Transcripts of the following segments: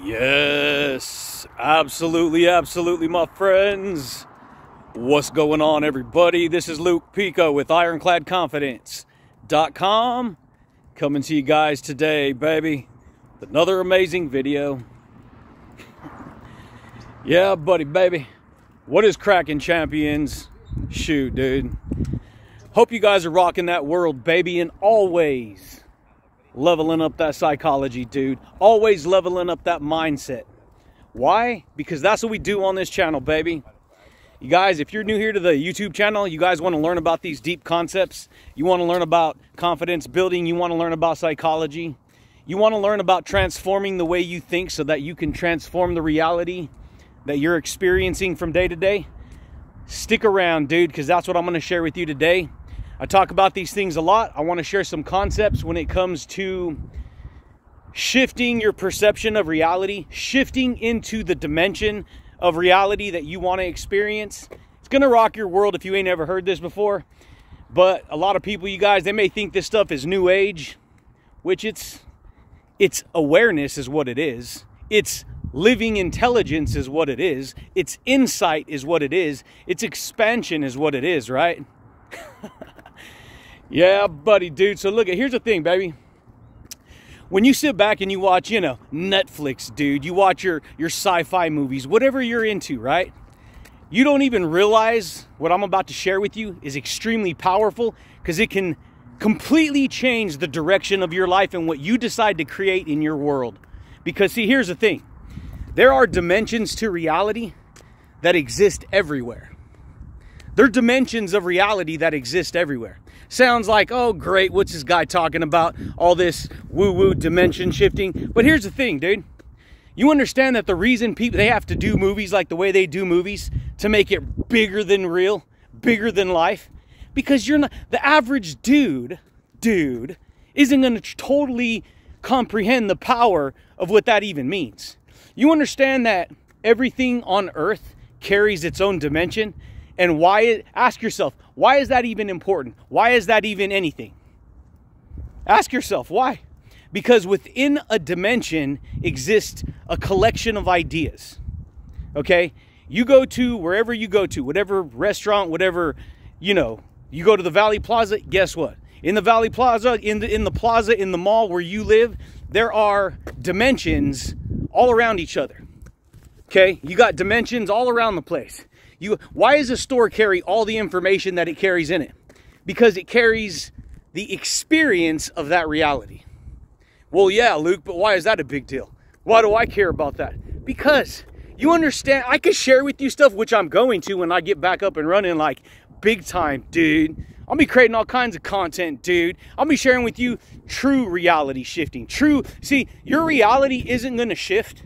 Yes, absolutely, my friends. What's going on, everybody? This is Luke Pico with IroncladConfidence.com coming to you guys today, baby, with another amazing video. Yeah, buddy, baby. What is cracking, champions? Shoot, dude. Hope you guys are rocking that world, baby, and always leveling up that psychology, dude. Always leveling up that mindset. Why? Because that's what we do on this channel, baby. You guys, if you're new here to the YouTube channel, you guys want to learn about these deep concepts. You want to learn about confidence building. You want to learn about psychology. You want to learn about transforming the way you think so that you can transform the reality that you're experiencing from day to day. Stick around, dude, because that's what I'm going to share with you today. I talk about these things a lot. I want to share some concepts when it comes to shifting your perception of reality, shifting into the dimension of reality that you want to experience. It's going to rock your world if you ain't ever heard this before. But a lot of people, you guys, they may think this stuff is new age, which it's awareness is what it is. It's living intelligence is what it is. It's insight is what it is. It's expansion is what it is, right? Yeah, buddy, dude. So look, here's the thing, baby. When you sit back and you watch, Netflix, dude, you watch your sci-fi movies, whatever you're into, right? You don't even realize what I'm about to share with you is extremely powerful because it can completely change the direction of your life and what you decide to create in your world. Because see, here's the thing. There are dimensions to reality that exist everywhere. There are dimensions of reality that exist everywhere. Sounds like, oh great, what's this guy talking about? All this woo-woo dimension shifting. But here's the thing, dude. You understand that the reason they have to do movies like the way they do movies to make it bigger than real, bigger than life? Because you're not, the average dude isn't going to totally comprehend the power of what that even means. You understand that everything on earth carries its own dimension? And ask yourself, why is that even important? Why is that even anything? Ask yourself, why? Because within a dimension exists a collection of ideas, okay? You go to wherever you go to, whatever restaurant, whatever, you go to the Valley Plaza, guess what? In the Valley Plaza, in the plaza, in the mall where you live, there are dimensions all around each other, okay? You got dimensions all around the place. Why does a store carry all the information that it carries in it? Because it carries the experience of that reality. Well, yeah, Luke, but why is that a big deal? Why do I care about that? Because you understand, I could share with you stuff, which I'm going to when I get back up and running, like big time, dude. I'll be creating all kinds of content, dude. I'll be sharing with you true reality shifting. See, your reality isn't going to shift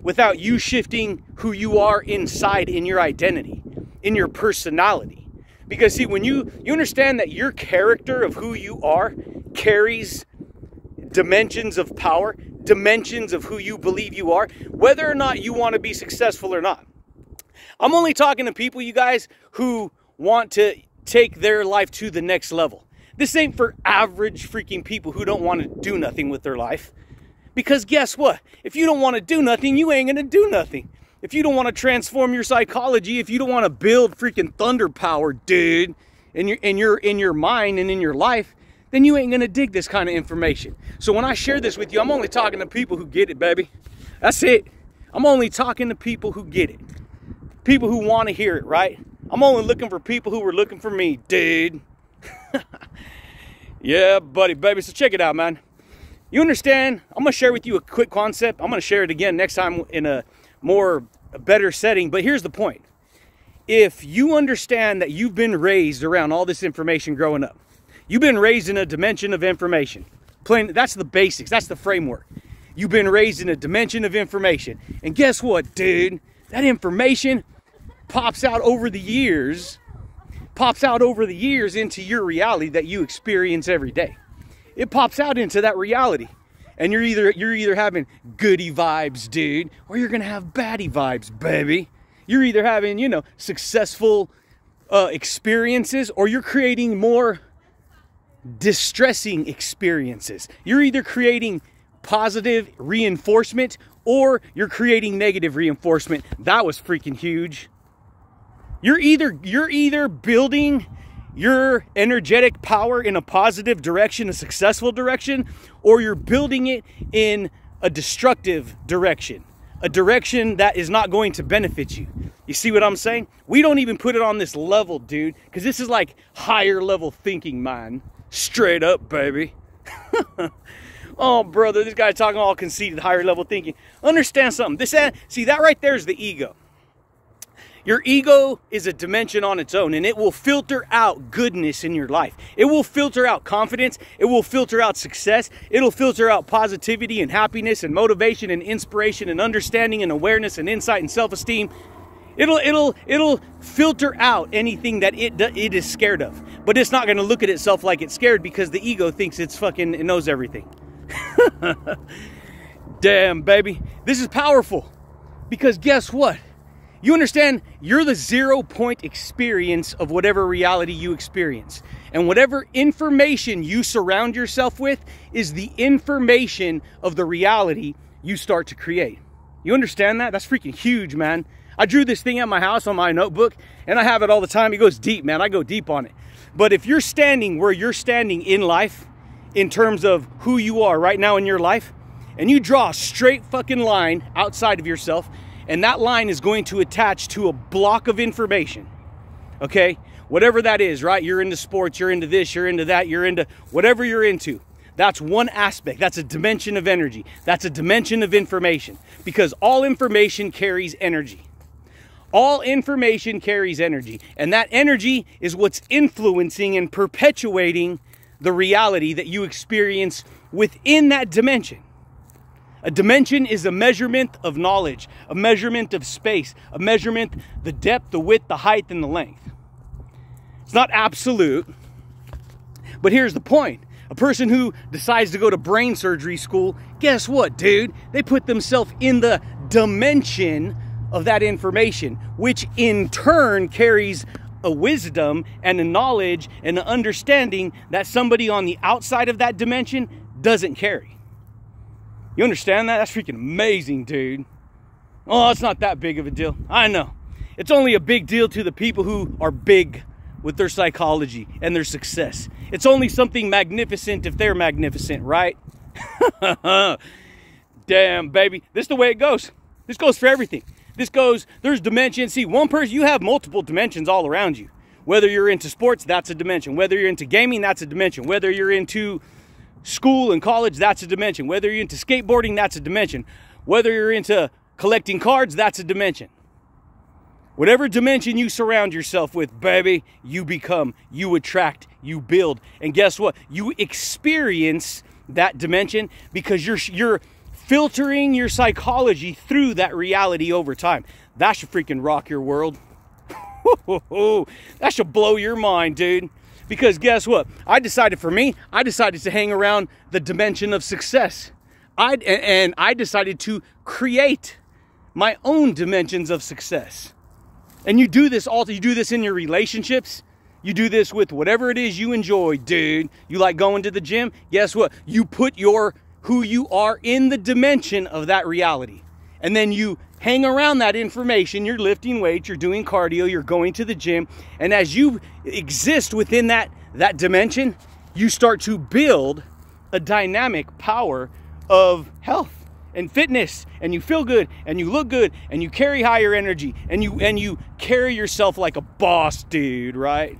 without you shifting who you are inside in your identity, in your personality. Because see, when you understand that your character of who you are carries dimensions of power, dimensions of who you believe you are, whether or not you want to be successful or not. I'm only talking to people, you guys, who want to take their life to the next level. This ain't for average freaking people who don't want to do nothing with their life. Because guess what? If you don't want to do nothing, you ain't going to do nothing. If you don't want to transform your psychology, if you don't want to build freaking thunder power, dude, in your mind and in your life, then you ain't going to dig this kind of information. So when I share this with you, I'm only talking to people who get it, baby. That's it. I'm only talking to people who get it. People who want to hear it, right? I'm only looking for people who were looking for me, dude. Yeah, buddy, baby. So check it out, man. You understand? I'm going to share with you a quick concept. I'm going to share it again next time in a better setting. But here's the point. If you understand that you've been raised around all this information growing up, you've been raised in a dimension of information. That's the basics. That's the framework. You've been raised in a dimension of information. And guess what, dude? That information pops out over the years into your reality that you experience every day. It pops out into that reality. And you're either having goody vibes, dude, or you're going to have baddie vibes, baby. You're either having, successful experiences, or you're creating more distressing experiences. You're either creating positive reinforcement or you're creating negative reinforcement. That was freaking huge. You're either building your energetic power in a positive direction, a successful direction, or you're building it in a destructive direction, a direction that is not going to benefit you. You see what I'm saying? We don't even put it on this level, dude, because this is like higher level thinking, man. Straight up, baby. Oh, brother, this guy talking all conceited, higher level thinking. Understand something. See, that right there is the ego. Your ego is a dimension on its own, and it will filter out goodness in your life. It will filter out confidence. It will filter out success. It'll filter out positivity and happiness and motivation and inspiration and understanding and awareness and insight and self-esteem. It'll filter out anything that it is scared of. But it's not going to look at itself like it's scared because the ego thinks it knows everything. Damn, baby. This is powerful. Because guess what? You understand, you're the 0 point experience of whatever reality you experience. And whatever information you surround yourself with is the information of the reality you start to create. You understand that? That's freaking huge, man. I drew this thing at my house on my notebook, and I have it all the time. It goes deep, man. I go deep on it. But if you're standing where you're standing in life, in terms of who you are right now in your life, and you draw a straight fucking line outside of yourself, and that line is going to attach to a block of information, okay? Whatever that is, right? You're into sports, you're into this, you're into that, you're into whatever you're into. That's one aspect. That's a dimension of energy. That's a dimension of information. Because all information carries energy. All information carries energy. And that energy is what's influencing and perpetuating the reality that you experience within that dimension. A dimension is a measurement of knowledge, a measurement of space, a measurement, the depth, the width, the height, and the length. It's not absolute, but here's the point. A person who decides to go to brain surgery school, guess what, dude? They put themselves in the dimension of that information, which in turn carries a wisdom and a knowledge and an understanding that somebody on the outside of that dimension doesn't carry. You understand that? That's freaking amazing, dude. Oh, it's not that big of a deal. I know. It's only a big deal to the people who are big with their psychology and their success. It's only something magnificent if they're magnificent, right? Damn, baby. This is the way it goes. This goes for everything. There's dimensions. See, one person, you have multiple dimensions all around you. Whether you're into sports, that's a dimension. Whether you're into gaming, that's a dimension. Whether you're into school and college, that's a dimension. Whether you're into skateboarding, that's a dimension. Whether you're into collecting cards, that's a dimension. Whatever dimension you surround yourself with, baby, you become, you attract, you build. And guess what? You experience that dimension because you're filtering your psychology through that reality over time. That should freaking rock your world. That should blow your mind, dude. Because guess what? I decided to hang around the dimension of success. I decided to create my own dimensions of success. And you do this in your relationships. You do this with whatever it is you enjoy, dude. You like going to the gym? Guess what? You put who you are in the dimension of that reality. And then you hang around that information. You're lifting weights, you're doing cardio, you're going to the gym. And as you exist within that dimension, you start to build a dynamic power of health and fitness, and you feel good, and you look good, and you carry higher energy, and you carry yourself like a boss, dude, right?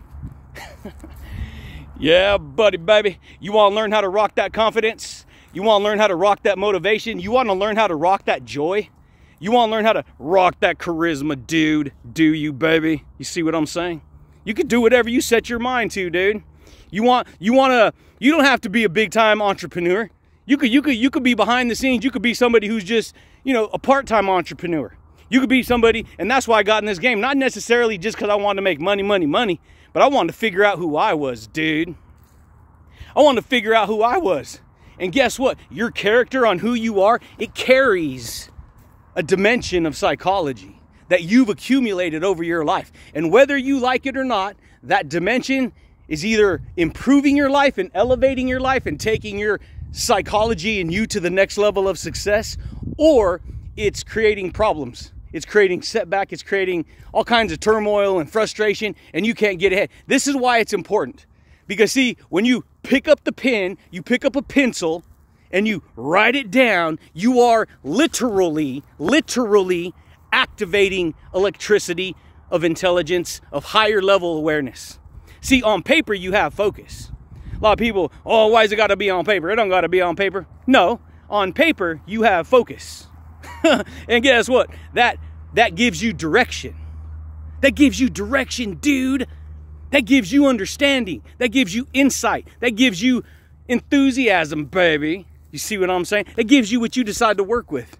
Yeah, buddy, baby. You want to learn how to rock that confidence? You want to learn how to rock that motivation? You want to learn how to rock that joy? You want to learn how to rock that charisma, dude? Do you, baby? You see what I'm saying? You can do whatever you set your mind to, dude. You don't have to be a big-time entrepreneur. You could be behind the scenes. You could be somebody who's just, a part-time entrepreneur. You could be somebody, and that's why I got in this game. Not necessarily just because I wanted to make money, but I wanted to figure out who I was, dude. I wanted to figure out who I was. And guess what? Your character on who you are, it carries a dimension of psychology that you've accumulated over your life. And whether you like it or not, that dimension is either improving your life and elevating your life and taking your psychology and you to the next level of success, or it's creating problems. It's creating setback. It's creating all kinds of turmoil and frustration, and you can't get ahead. This is why it's important. Because see, when you pick up the pen, you pick up a pencil, and you write it down, you are literally activating electricity of intelligence, of higher level awareness. See, on paper, you have focus. A lot of people, oh, why has it got to be on paper? It don't got to be on paper. No, on paper, you have focus. And guess what? That gives you direction. That gives you direction, dude. That gives you understanding. That gives you insight. That gives you enthusiasm, baby. You see what I'm saying? It gives you what you decide to work with.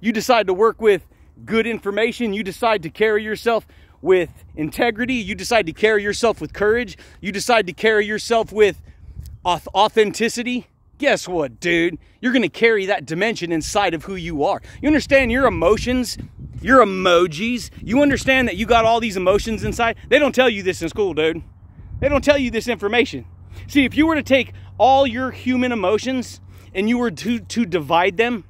You decide to work with good information. You decide to carry yourself with integrity. You decide to carry yourself with courage. You decide to carry yourself with authenticity. Guess what, dude? You're going to carry that dimension inside of who you are. You understand your emotions, your emojis. You understand that you got all these emotions inside. They don't tell you this in school, dude. They don't tell you this information. See, if you were to take all your human emotions and you were to divide them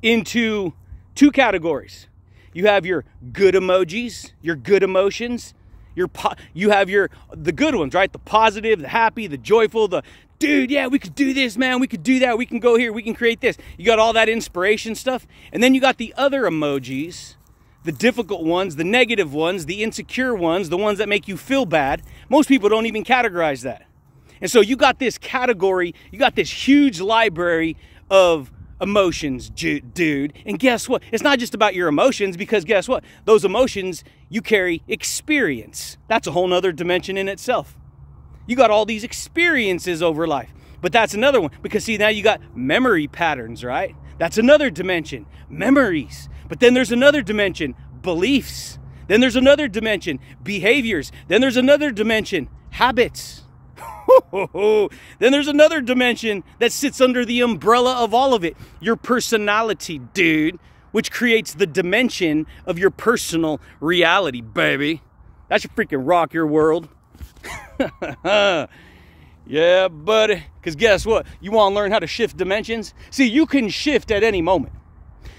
into two categories. You have your good emojis, your good emotions. You have the good ones, right? The positive, the happy, the joyful, the dude, yeah, we could do this, man. We could do that. We can go here. We can create this. You got all that inspiration stuff. And then you got the other emojis, the difficult ones, the negative ones, the insecure ones, the ones that make you feel bad. Most people don't even categorize that. And so you got this category, you got this huge library of emotions, dude. And guess what? It's not just about your emotions, because guess what? Those emotions, you carry experience. That's a whole nother dimension in itself. You got all these experiences over life. But that's another one, because see, now you got memory patterns, right? That's another dimension, memories. But then there's another dimension, beliefs. Then there's another dimension, behaviors. Then there's another dimension, habits. Then there's another dimension that sits under the umbrella of all of it, your personality, dude, which creates the dimension of your personal reality, baby. That should freaking rock your world. Yeah, buddy. Because guess what? You want to learn how to shift dimensions? See, you can shift at any moment.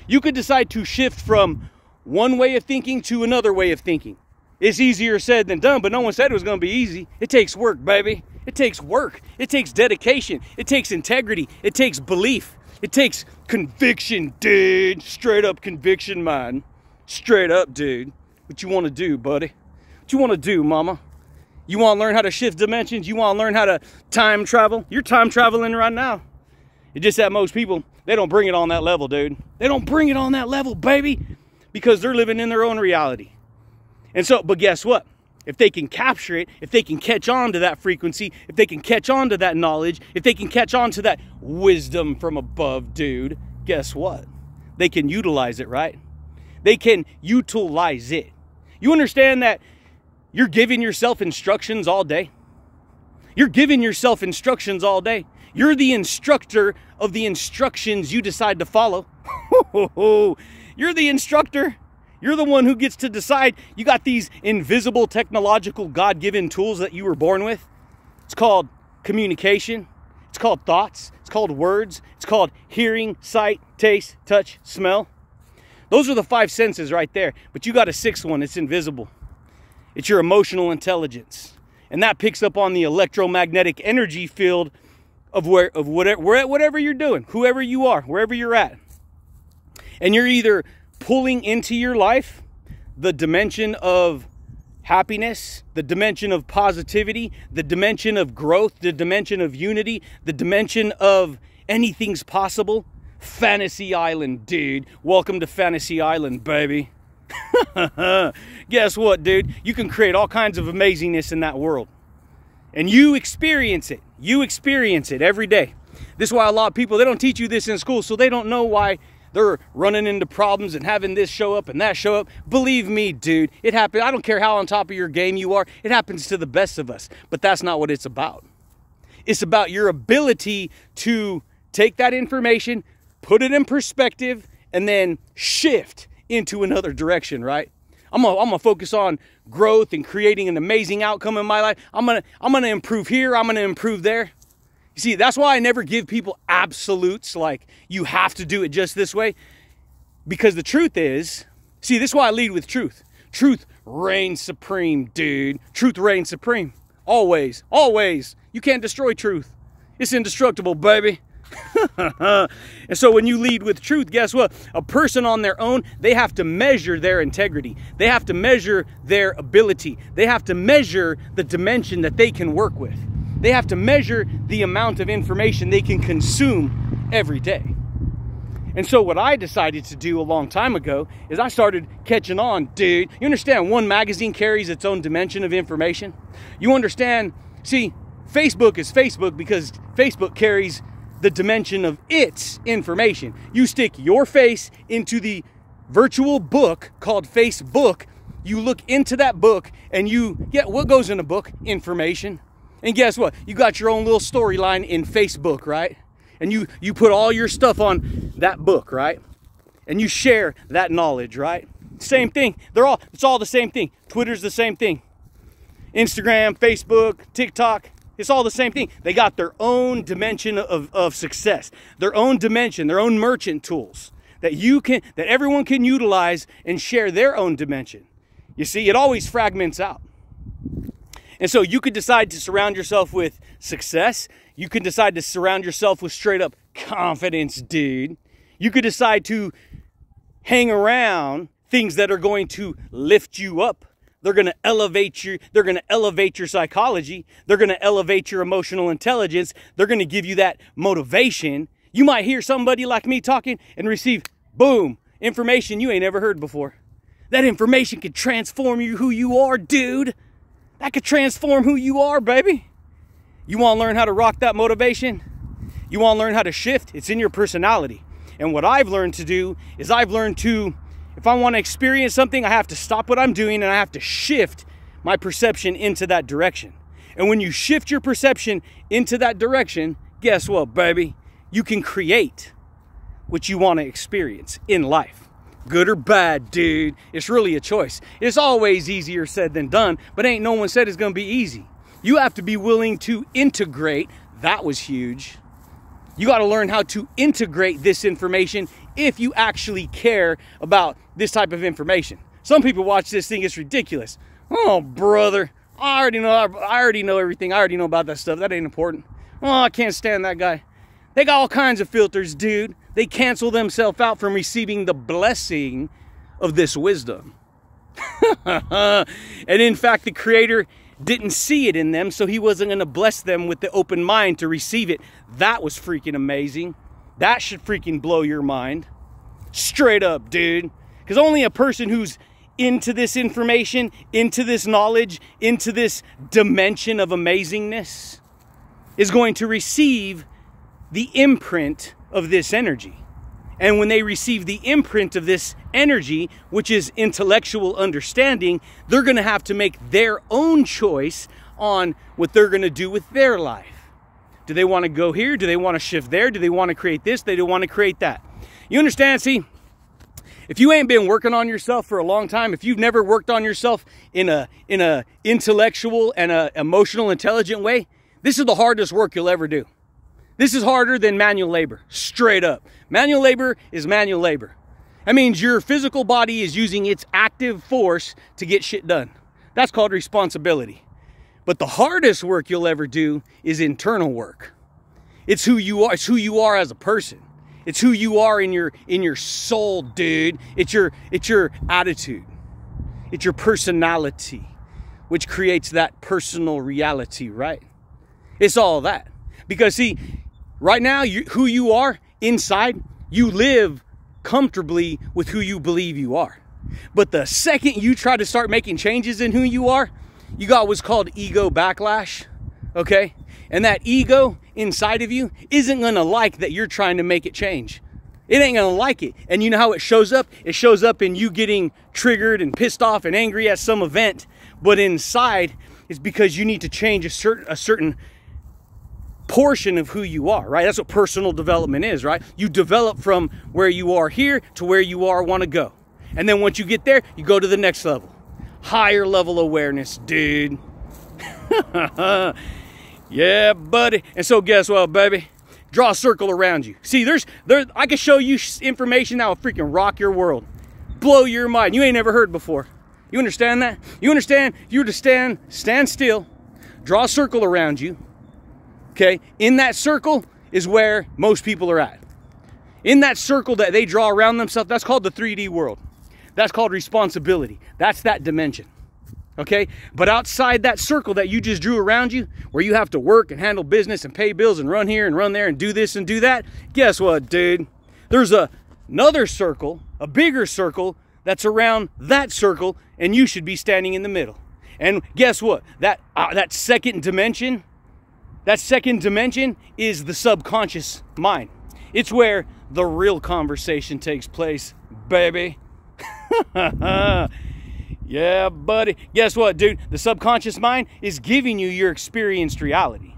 You could decide to shift from one way of thinking to another way of thinking. It's easier said than done, but no one said it was going to be easy. It takes work, baby. It takes work. It takes dedication. It takes integrity. It takes belief. It takes conviction, dude. Straight up conviction, man. Straight up, dude. What you want to do, buddy? What you want to do, mama? You want to learn how to shift dimensions? You want to learn how to time travel? You're time traveling right now. It's just that most people, they don't bring it on that level, dude. They don't bring it on that level, baby, because they're living in their own reality. And so, but guess what? If they can capture it, if they can catch on to that frequency, if they can catch on to that knowledge, if they can catch on to that wisdom from above, dude, guess what? They can utilize it, right? They can utilize it. You understand that you're giving yourself instructions all day? You're giving yourself instructions all day. You're the instructor of the instructions you decide to follow. You're the instructor. You're the one who gets to decide. You got these invisible technological God-given tools that you were born with. It's called communication. It's called thoughts. It's called words. It's called hearing, sight, taste, touch, smell. Those are the 5 senses right there. But you got a 6th one. It's invisible. It's your emotional intelligence. And that picks up on the electromagnetic energy field of whatever you're doing, whoever you are, wherever you're at. And you're either pulling into your life the dimension of happiness, the dimension of positivity, the dimension of growth, the dimension of unity, the dimension of anything's possible. Fantasy Island, dude. Welcome to Fantasy Island, baby. Guess what, dude? You can create all kinds of amazingness in that world. And you experience it. You experience it every day. This is why a lot of people, they don't teach you this in school, so they don't know why they're running into problems and having this show up and that show up. Believe me, dude, it happens. I don't care how on top of your game you are. It happens to the best of us. But that's not what it's about. It's about your ability to take that information, put it in perspective, and then shift into another direction, right? I'm gonna focus on growth and creating an amazing outcome in my life. I'm gonna improve here. I'm gonna improve there. You see, that's why I never give people absolutes like you have to do it just this way. Because the truth is, see, this is why I lead with truth. Truth reigns supreme, dude. Truth reigns supreme. Always, always. You can't destroy truth. It's indestructible, baby. And so when you lead with truth, guess what? A person on their own, they have to measure their integrity. They have to measure their ability. They have to measure the dimension that they can work with. They have to measure the amount of information they can consume every day. And so what I decided to do a long time ago is I started catching on, dude. You understand one magazine carries its own dimension of information? You understand, see, Facebook is Facebook because Facebook carries the dimension of its information. You stick your face into the virtual book called Facebook. You look into that book and you get what goes in a book? Information. And guess what? You got your own little storyline in Facebook, right? And you put all your stuff on that book, right? And you share that knowledge, right? Same thing. It's all the same thing. Twitter's the same thing. Instagram, Facebook, TikTok, it's all the same thing. They got their own dimension of success, their own dimension, their own merchant tools that everyone can utilize and share their own dimension. You see, it always fragments out. And so you could decide to surround yourself with success. You could decide to surround yourself with straight up confidence, dude. You could decide to hang around things that are going to lift you up. They're going to elevate your psychology. They're going to elevate your emotional intelligence. They're going to give you that motivation. You might hear somebody like me talking and receive, boom, information you ain't ever heard before. That information could transform you who you are, dude. That could transform who you are, baby. You want to learn how to rock that motivation? You want to learn how to shift? It's in your personality. And what I've learned to do is if I want to experience something, I have to stop what I'm doing and I have to shift my perception into that direction. And when you shift your perception into that direction, guess what, baby? You can create what you want to experience in life. Good or bad, dude. It's really a choice. It's always easier said than done, but ain't no one said it's going to be easy. You have to be willing to integrate. That was huge. You got to learn how to integrate this information if you actually care about this type of information. Some people watch this thing, it's ridiculous. Oh, brother, I already know everything. I already know about that stuff. That ain't important. Oh, I can't stand that guy. They got all kinds of filters, dude. They cancel themselves out from receiving the blessing of this wisdom. And in fact, the Creator didn't see it in them, so he wasn't going to bless them with the open mind to receive it. That was freaking amazing. That should freaking blow your mind. Straight up, dude. Because only a person who's into this information, into this knowledge, into this dimension of amazingness is going to receive the imprint of this energy. And when they receive the imprint of this energy, which is intellectual understanding, they're going to have to make their own choice on what they're going to do with their life. Do they want to go here? Do they want to shift there? Do they want to create this? Do they want to create that? You understand? See, if you ain't been working on yourself for a long time, if you've never worked on yourself in a intellectual and a emotional, intelligent way, this is the hardest work you'll ever do. This is harder than manual labor, straight up. Manual labor is manual labor. That means your physical body is using its active force to get shit done. That's called responsibility. But the hardest work you'll ever do is internal work. It's who you are. It's who you are as a person. It's who you are in your soul, dude. It's your attitude. It's your personality, which creates that personal reality, right? It's all that. Because see, right now, who you are inside, you live comfortably with who you believe you are. But the second you try to start making changes in who you are, you got what's called ego backlash, okay? And that ego inside of you isn't going to like that you're trying to make it change. It ain't going to like it. And you know how it shows up? It shows up in you getting triggered and pissed off and angry at some event. But inside, it's because you need to change a certain portion of who you are, right? That's what personal development is, right? You develop from where you are here to where you want to go. And then once you get there, you go to the next level. Higher level awareness, dude. Yeah, buddy. And so guess what, baby? Draw a circle around you. See, I can show you information that will freaking rock your world. Blow your mind. You ain't never heard before. You understand that? You understand? You were to stand still, draw a circle around you. Okay? In that circle is where most people are at. In that circle that they draw around themselves, that's called the 3D world. That's called responsibility. That's that dimension. Okay? But outside that circle that you just drew around you, where you have to work and handle business and pay bills and run here and run there and do this and do that, guess what, dude? There's another circle, a bigger circle, that's around that circle, and you should be standing in the middle. And guess what? That second dimension is the subconscious mind. It's where the real conversation takes place, baby. Yeah, buddy. Guess what, dude? The subconscious mind is giving you your experienced reality.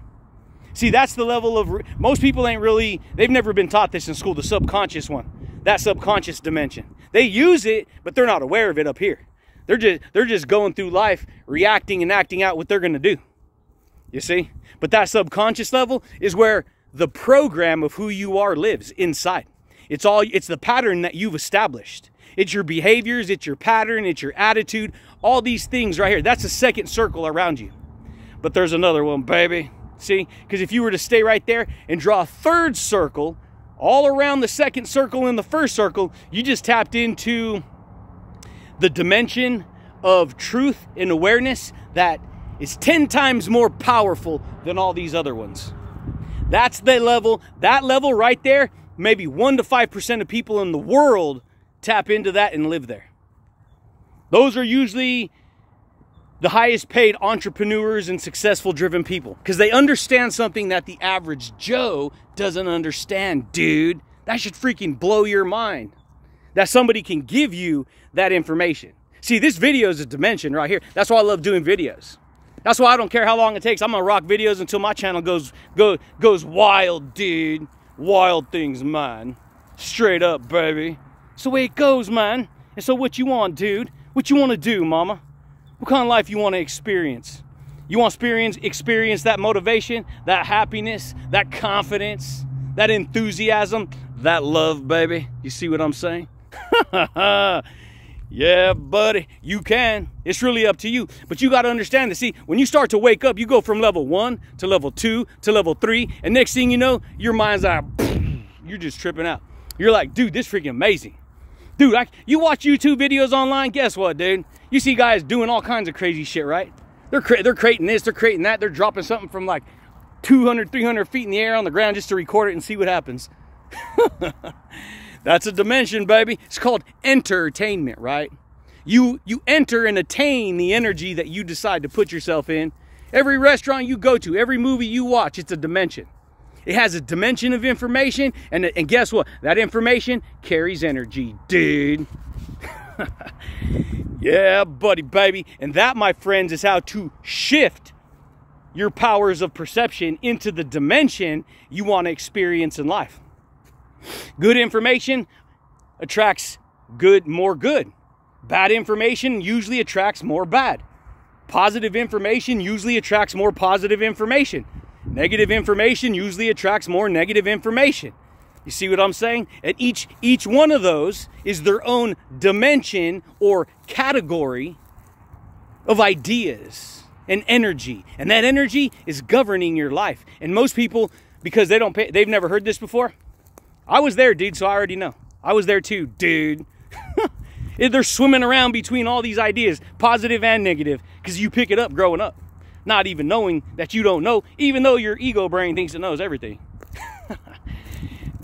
See, that's the level of... Most people they've never been taught this in school, the subconscious one. That subconscious dimension. They use it, but they're not aware of it up here. They're just going through life, reacting and acting out what they're going to do. You see? But that subconscious level is where the program of who you are lives inside. It's the pattern that you've established. It's your behaviors, it's your pattern, it's your attitude, all these things right here. That's the second circle around you. But there's another one, baby. See? Because if you were to stay right there and draw a third circle all around the second circle and the first circle, you just tapped into the dimension of truth and awareness that is 10 times more powerful than all these other ones. That's the level, that level right there, maybe 1 to 5% of people in the world tap into that and live there. Those are usually the highest paid entrepreneurs and successful driven people, because they understand something that the average Joe doesn't understand, dude. That should freaking blow your mind, that somebody can give you that information. See, this video is a dimension right here. That's why I love doing videos. That's why I don't care how long it takes. I'm gonna rock videos until my channel goes wild, dude. Wild things, man. Straight up, baby. It's the way it goes, man. And so what you want, dude? What you want to do, mama? What kind of life you want to experience? You want to experience that motivation, that happiness, that confidence, that enthusiasm, that love, baby. You see what I'm saying? Yeah, buddy, you can. It's really up to you. But you got to understand that, see, when you start to wake up, you go from level 1 to level 2 to level 3. And next thing you know, your mind's like, you're just tripping out. You're like, dude, this is freaking amazing. Dude, you watch YouTube videos online, guess what, dude? You see guys doing all kinds of crazy shit, right? They're creating this, they're creating that. They're dropping something from like 200, 300 feet in the air on the ground just to record it and see what happens. That's a dimension, baby. It's called entertainment, right? You enter and attain the energy that you decide to put yourself in. Every restaurant you go to, every movie you watch, it's a dimension. It has a dimension of information, and guess what? That information carries energy, dude. Yeah, buddy, baby. And that, my friends, is how to shift your powers of perception into the dimension you want to experience in life. Good information attracts more good. Bad information usually attracts more bad. Positive information usually attracts more positive information. Negative information usually attracts more negative information. You see what I'm saying? And each one of those is their own dimension or category of ideas and energy. And that energy is governing your life. And most people, because they've never heard this before. I was there, dude, so I already know. I was there too, dude. They're swimming around between all these ideas, positive and negative, because you pick it up growing up, not even knowing that you don't know, even though your ego brain thinks it knows everything.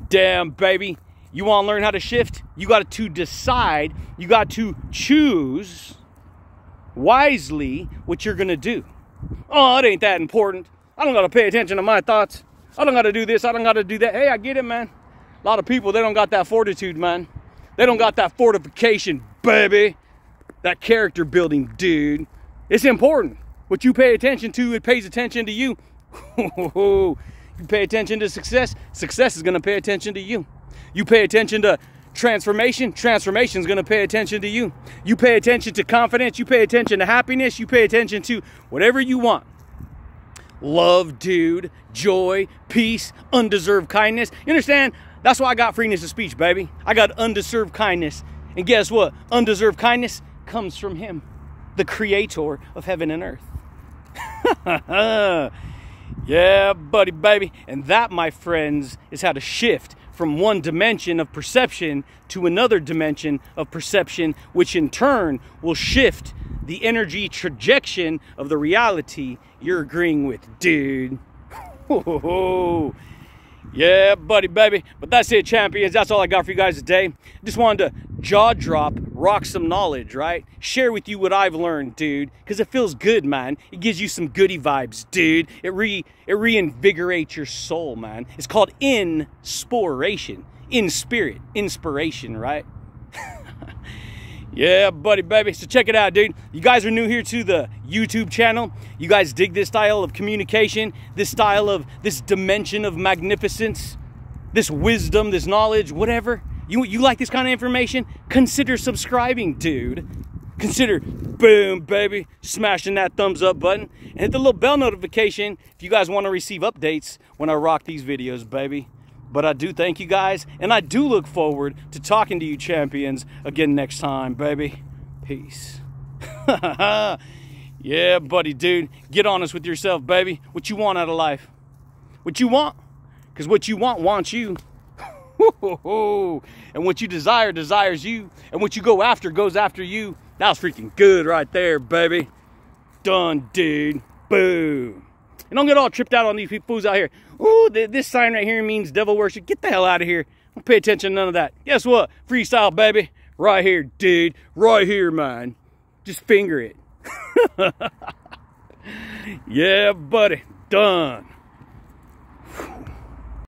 Damn, baby. You want to learn how to shift? You got to decide. You got to choose wisely what you're going to do. Oh, it ain't that important. I don't got to pay attention to my thoughts. I don't got to do this. I don't got to do that. Hey, I get it, man. A lot of people, they don't got that fortitude, man. They don't got that fortification, baby. That character building, dude. It's important. What you pay attention to, it pays attention to you. You pay attention to success, success is going to pay attention to you. You pay attention to transformation, transformation is going to pay attention to you. You pay attention to confidence, you pay attention to happiness, you pay attention to whatever you want. love, dude, joy, peace, undeserved kindness. You understand? That's why I got freeness of speech, baby. I got undeserved kindness. And guess what? Undeserved kindness comes from him, the creator of heaven and earth. Yeah, buddy, baby. And that, my friends, is how to shift from one dimension of perception to another dimension of perception, which in turn will shift the energy trajectory of the reality you're agreeing with, dude. Yeah, buddy, baby. But that's it, champions. That's all I got for you guys today. Just wanted to jaw drop, rock some knowledge, right? Share with you what I've learned, dude, because it feels good, man. It gives you some goody vibes, dude. It reinvigorates your soul, man. It's called inspiration. Inspiration, right? Yeah, buddy, baby. So check it out, dude. You guys are new here to the YouTube channel. You guys dig this style of communication, this style of, this dimension of magnificence, this wisdom, this knowledge, whatever. You like this kind of information? Consider subscribing, dude. Consider, boom, baby, smashing that thumbs up button and hit the little bell notification if you guys want to receive updates when I rock these videos, baby. But I do thank you guys, and I do look forward to talking to you champions again next time, baby. Peace. Yeah, buddy, dude. Get honest with yourself, baby. What you want out of life? What you want? Because what you want wants you. And what you desire desires you. And what you go after goes after you. That was freaking good right there, baby. Done, dude. Boom. And don't get all tripped out on these fools out here. Ooh, this sign right here means devil worship. Get the hell out of here. Don't pay attention to none of that. Guess what? Freestyle, baby. Right here, dude. Right here, man. Just finger it. Yeah, buddy. Done.